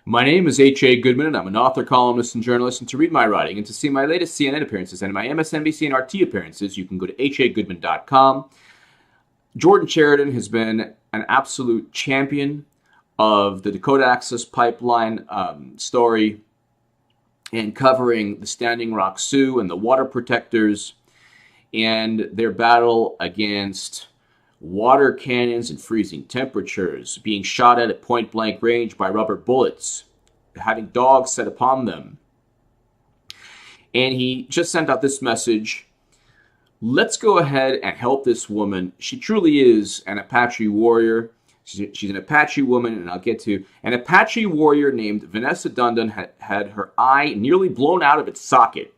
My name is H.A. Goodman, and I'm an author, columnist, and journalist. And to read my writing and to see my latest CNN appearances and my MSNBC and RT appearances, you can go to hagoodman.com. Jordan Sheridan has been an absolute champion of the Dakota Access Pipeline story and covering the Standing Rock Sioux and the water protectors and their battle against water cannons and freezing temperatures, being shot at point blank range by rubber bullets, having dogs set upon them. And he just sent out this message: let's go ahead and help this woman. She truly is an Apache warrior. She's an Apache woman, and I'll get to an Apache warrior named Vanessa Dundon had her eye nearly blown out of its socket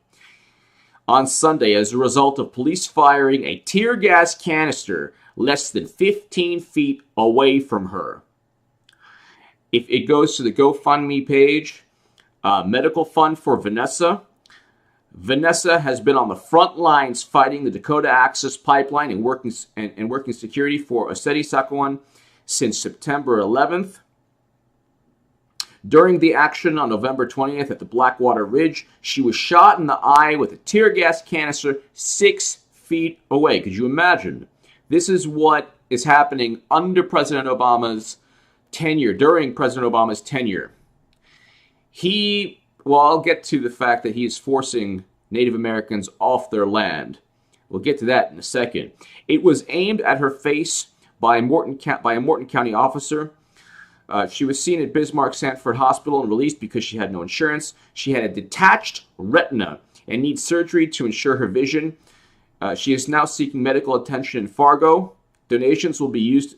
on Sunday as a result of police firing a tear gas canister less than 15 feet away from her. If it goes to the GoFundMe page, medical fund for Vanessa. Vanessa has been on the front lines fighting the Dakota Access Pipeline and working security for Oseti-Saquon since September 11th. During the action on November 20th at the Blackwater Ridge, she was shot in the eye with a tear gas canister 6 feet away. Could you imagine? This is what is happening under President Obama's tenure, during President Obama's tenure. I'll get to the fact that he is forcing Native Americans off their land. We'll get to that in a second. It was aimed at her face by a Morton County officer. She was seen at Bismarck Sanford Hospital and released because she had no insurance. She had a detached retina and needs surgery to ensure her vision. She is now seeking medical attention in Fargo. Donations will be used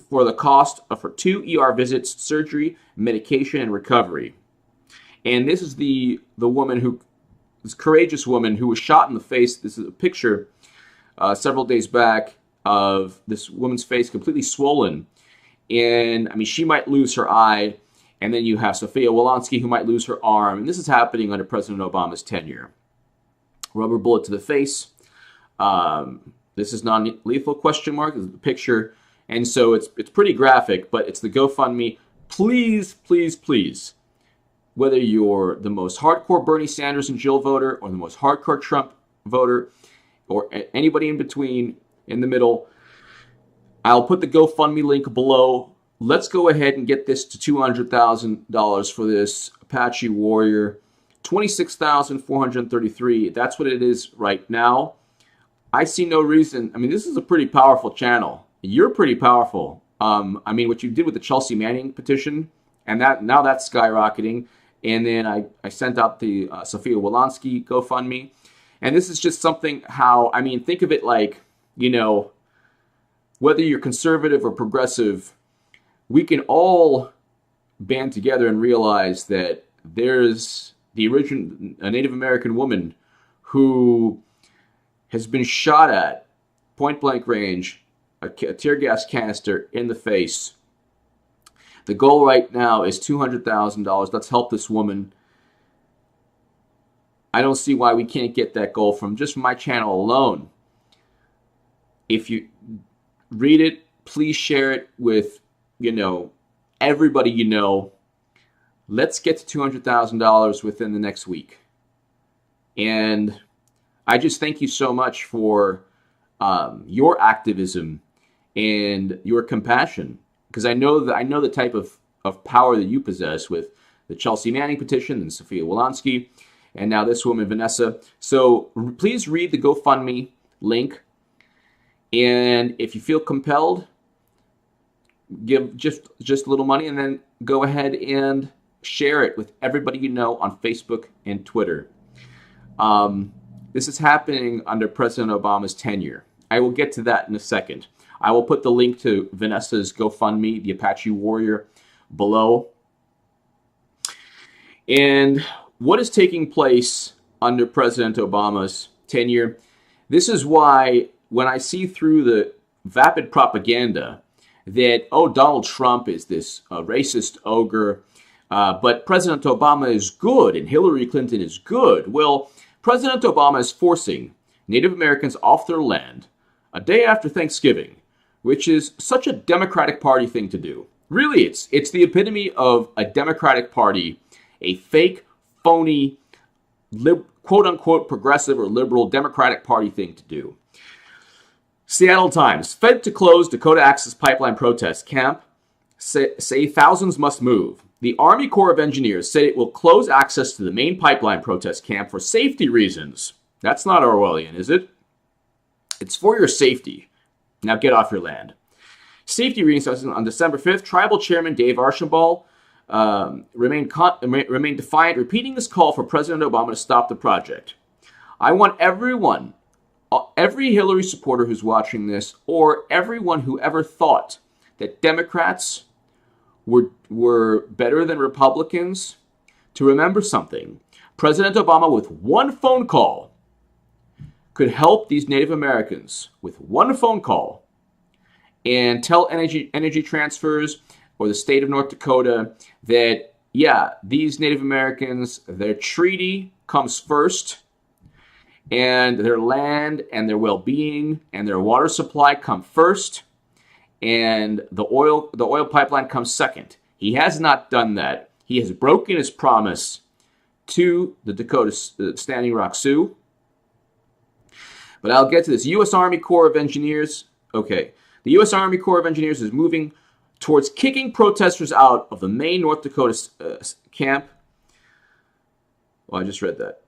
for the cost of her 2 ER visits, surgery, medication, and recovery. And this is this courageous woman who was shot in the face. This is a picture several days back of this woman's face completely swollen. And, she might lose her eye. And then you have Sophia Wolanski, who might lose her arm. And this is happening under President Obama's tenure. Rubber bullet to the face. This is non-lethal ? This is the picture. And so it's pretty graphic, but it's the GoFundMe. Please, please, please, whether you're the most hardcore Bernie Sanders and Jill voter or the most hardcore Trump voter or anybody in between, in the middle, I'll put the GoFundMe link below. Let's go ahead and get this to $200,000 for this Apache warrior. $26,433. That's what it is right now. I see no reason. This is a pretty powerful channel. You're pretty powerful. What you did with the Chelsea Manning petition, and now that's skyrocketing. And then I sent out the Sophia Wolanski GoFundMe. And this is just something think of it like, whether you're conservative or progressive, we can all band together and realize that there's a Native American woman who has been shot at point blank range, a tear gas canister in the face. The goal right now is $200,000. Let's help this woman. I don't see why we can't get that goal from just my channel alone. If you read it, please share it with, everybody you know. Let's get to $200,000 within the next week. And I just thank you so much for your activism and your compassion, because I know the type of power that you possess with the Chelsea Manning petition and Sophia Wolanski, and now this woman, Vanessa. So please read the GoFundMe link, and if you feel compelled, give just a little money, and then go ahead and share it with everybody you know on Facebook and Twitter. This is happening under President Obama's tenure. I will get to that in a second. I will put the link to Vanessa's GoFundMe, the Apache Warrior, below. And what is taking place under President Obama's tenure? This is why when I see through the vapid propaganda that, Donald Trump is this racist ogre, but President Obama is good and Hillary Clinton is good. Well, President Obama is forcing Native Americans off their land a day after Thanksgiving, which is such a Democratic Party thing to do. Really, it's the epitome of a Democratic Party, a fake, phony, quote-unquote progressive or liberal Democratic Party thing to do. Seattle Times. Fed to close Dakota Access Pipeline protest camp. Say thousands must move. The Army Corps of Engineers said it will close access to the main pipeline protest camp for safety reasons. That's not Orwellian, is it? It's for your safety. Now get off your land. Safety reasons. On December 5th, Tribal Chairman Dave Archambault remained defiant, repeating his call for President Obama to stop the project. I want everyone, every Hillary supporter who's watching this, or everyone who ever thought that Democrats were better than Republicans, to remember something. President Obama, with one phone call, could help these Native Americans with one phone call and tell Energy Transfers or the state of North Dakota that, yeah, these Native Americans, their treaty comes first, and their land and their well-being and their water supply come first, and the oil pipeline comes second. He has not done that. He has broken his promise to the Dakota Standing Rock Sioux. But I'll get to this. U.S. Army Corps of Engineers. Okay. The U.S. Army Corps of Engineers is moving towards kicking protesters out of the main North Dakota camp. Well, I just read that.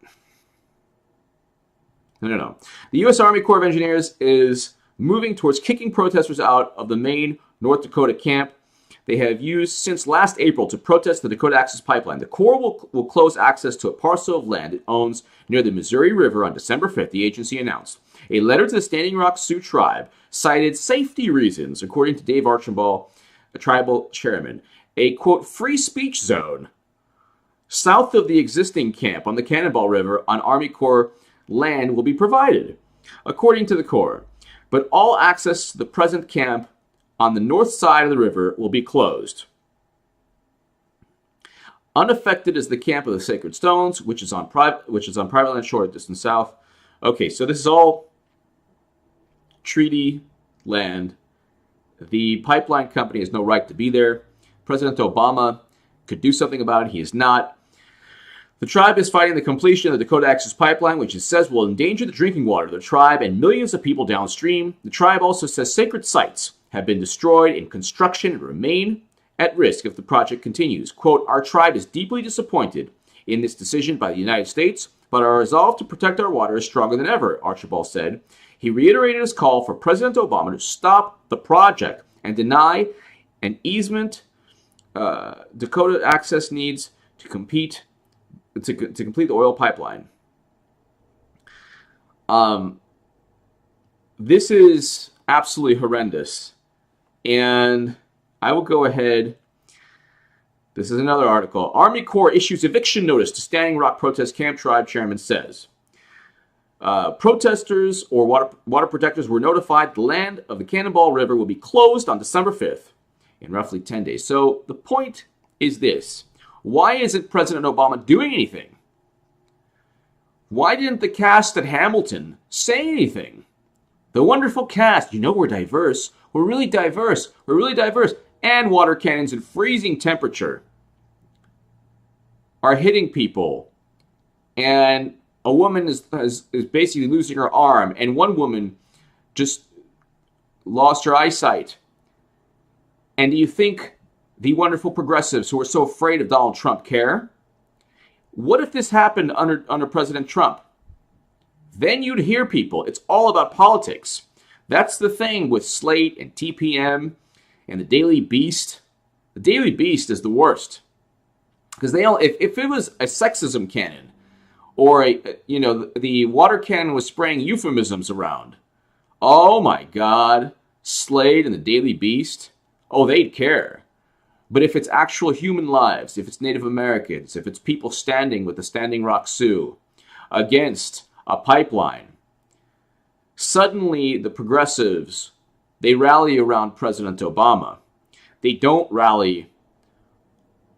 No. The U.S. Army Corps of Engineers is moving towards kicking protesters out of the main North Dakota camp they have used since last April to protest the Dakota Access Pipeline. The Corps will close access to a parcel of land it owns near the Missouri River on December 5th, the agency announced. A letter to the Standing Rock Sioux tribe cited safety reasons, according to Dave Archambault, a tribal chairman. A, quote, free speech zone south of the existing camp on the Cannonball River on Army Corps land will be provided, according to the Corps. But all access to the present camp on the north side of the river will be closed. Unaffected is the camp of the Sacred Stones, which is on private land short distance south. Okay, so this is all treaty land. The pipeline company has no right to be there. President Obama could do something about it. He is not. The tribe is fighting the completion of the Dakota Access Pipeline, which it says will endanger the drinking water of the tribe and millions of people downstream. The tribe also says sacred sites have been destroyed in construction and remain at risk if the project continues. Quote, our tribe is deeply disappointed in this decision by the United States, but our resolve to protect our water is stronger than ever, Archibald said. He reiterated his call for President Obama to stop the project and deny an easement Dakota Access needs to complete the oil pipeline. This is absolutely horrendous. And I will go ahead. This is another article. Army Corps issues eviction notice to Standing Rock protest camp, tribe chairman says. Protesters or water protectors were notified the land of the Cannonball River will be closed on December 5th in roughly 10 days. So the point is this. Why isn't President Obama doing anything? Why didn't the cast at Hamilton say anything? The wonderful cast, you know we're diverse. We're really diverse. We're really diverse. And water cannons in freezing temperature are hitting people. And a woman is basically losing her arm. And one woman just lost her eyesight. And do you think the wonderful progressives who are so afraid of Donald Trump care? What if this happened under President Trump? Then you'd hear people. It's all about politics. That's the thing with Slate and TPM and the Daily Beast. The Daily Beast is the worst. Because if it was a sexism cannon or the water cannon was spraying euphemisms around, oh my God, Slate and the Daily Beast, oh, they'd care. But if it's actual human lives, if it's Native Americans, if it's people standing with the Standing Rock Sioux against a pipeline, suddenly the progressives, they rally around President Obama. They don't rally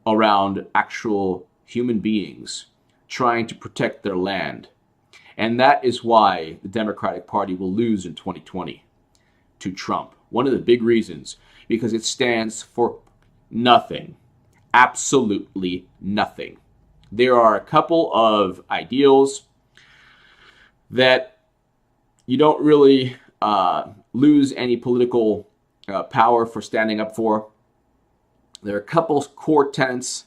around actual human beings trying to protect their land. And that is why the Democratic Party will lose in 2020 to Trump. One of the big reasons, because it stands for Nothing. Absolutely nothing. There are a couple of ideals that you don't really lose any political power for standing up for. There are a couple core tenets,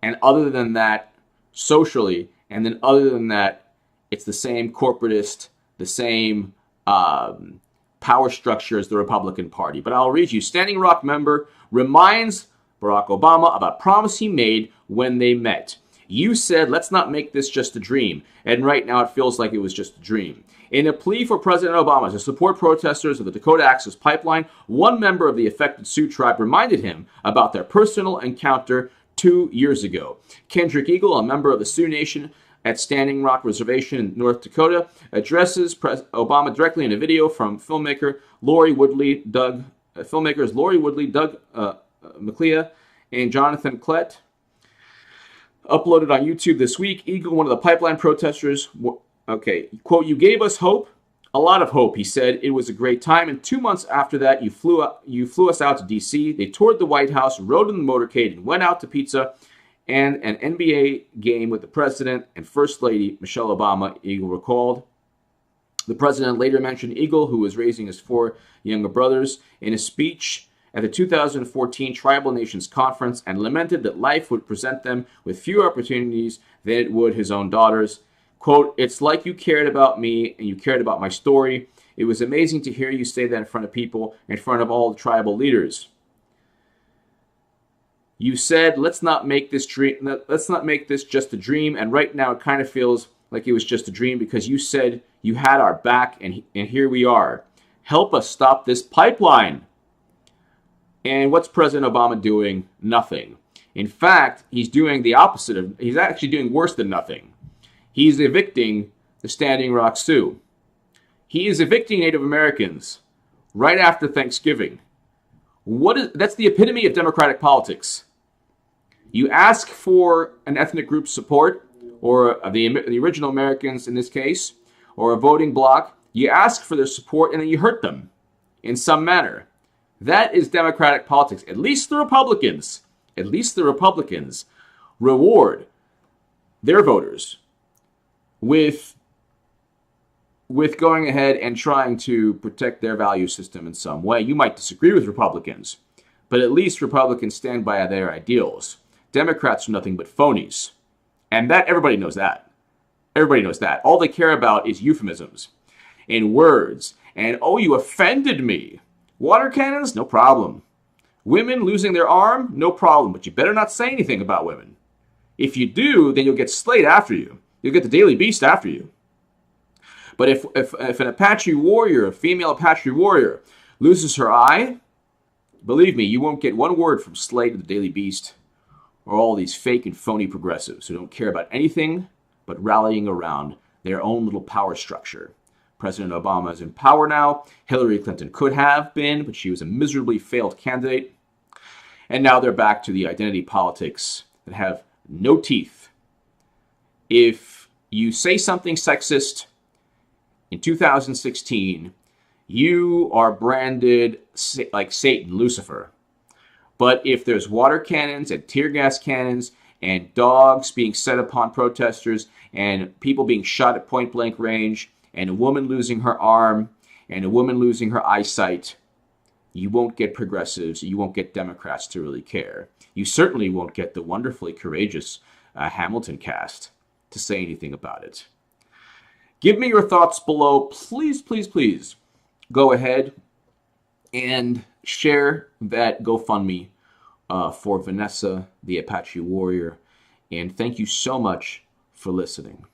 and other than that, socially, and then other than that, it's the same corporatist, the same power structure as the Republican Party. But I'll read you. Standing Rock member reminds Barack Obama about a promise he made when they met. You said, let's not make this just a dream. And right now it feels like it was just a dream. In a plea for President Obama to support protesters of the Dakota Access Pipeline, one member of the affected Sioux tribe reminded him about their personal encounter 2 years ago. Kendrick Eagle, a member of the Sioux Nation at Standing Rock Reservation in North Dakota, addresses Obama directly in a video from filmmakers Lori Woodley, Doug McLeod, and Jonathan Klett. Uploaded on YouTube this week. Eagle, one of the pipeline protesters, quote, "You gave us hope, a lot of hope," he said. "It was a great time, and 2 months after that, you flew us out to D.C. They toured the White House, rode in the motorcade, and went out to pizza and an NBA game with the president and First Lady Michelle Obama," Eagle recalled. The president later mentioned Eagle, who was raising his 4 younger brothers, in a speech at the 2014 Tribal Nations Conference, and lamented that life would present them with fewer opportunities than it would his own daughters. Quote, "It's like you cared about me and you cared about my story. It was amazing to hear you say that in front of people, in front of all the tribal leaders. You said, let's not make this just a dream, and right now it kind of feels like it was just a dream because you said you had our back, and here we are. Help us stop this pipeline." And what's President Obama doing? Nothing. In fact, he's doing the opposite he's actually doing worse than nothing. He's evicting the Standing Rock Sioux. He is evicting Native Americans right after Thanksgiving. That's the epitome of democratic politics. You ask for an ethnic group's support, or the original Americans in this case, or a voting bloc. You ask for their support and then you hurt them in some manner. That is democratic politics. At least the Republicans reward their voters with going ahead and trying to protect their value system in some way. You might disagree with Republicans, but at least Republicans stand by their ideals. Democrats are nothing but phonies. And that everybody knows that. Everybody knows that. All they care about is euphemisms and words. And, oh, you offended me. Water cannons? No problem. Women losing their arm? No problem. But you better not say anything about women. If you do, then you'll get slayed after you. You'll get the Daily Beast after you. But if an Apache warrior, a female Apache warrior, loses her eye, believe me, you won't get one word from Slade to the Daily Beast or all these fake and phony progressives who don't care about anything but rallying around their own little power structure. President Obama is in power now. Hillary Clinton could have been, but she was a miserably failed candidate. And now they're back to the identity politics that have no teeth. If you say something sexist in 2016, you are branded like Satan, Lucifer. But if there's water cannons and tear gas cannons and dogs being set upon protesters and people being shot at point blank range and a woman losing her arm and a woman losing her eyesight, you won't get progressives, you won't get Democrats to really care. You certainly won't get the wonderfully courageous Hamilton cast to say anything about it. Give me your thoughts below. Please, please, please go ahead and share that GoFundMe for Vanessa, the Apache warrior. And thank you so much for listening.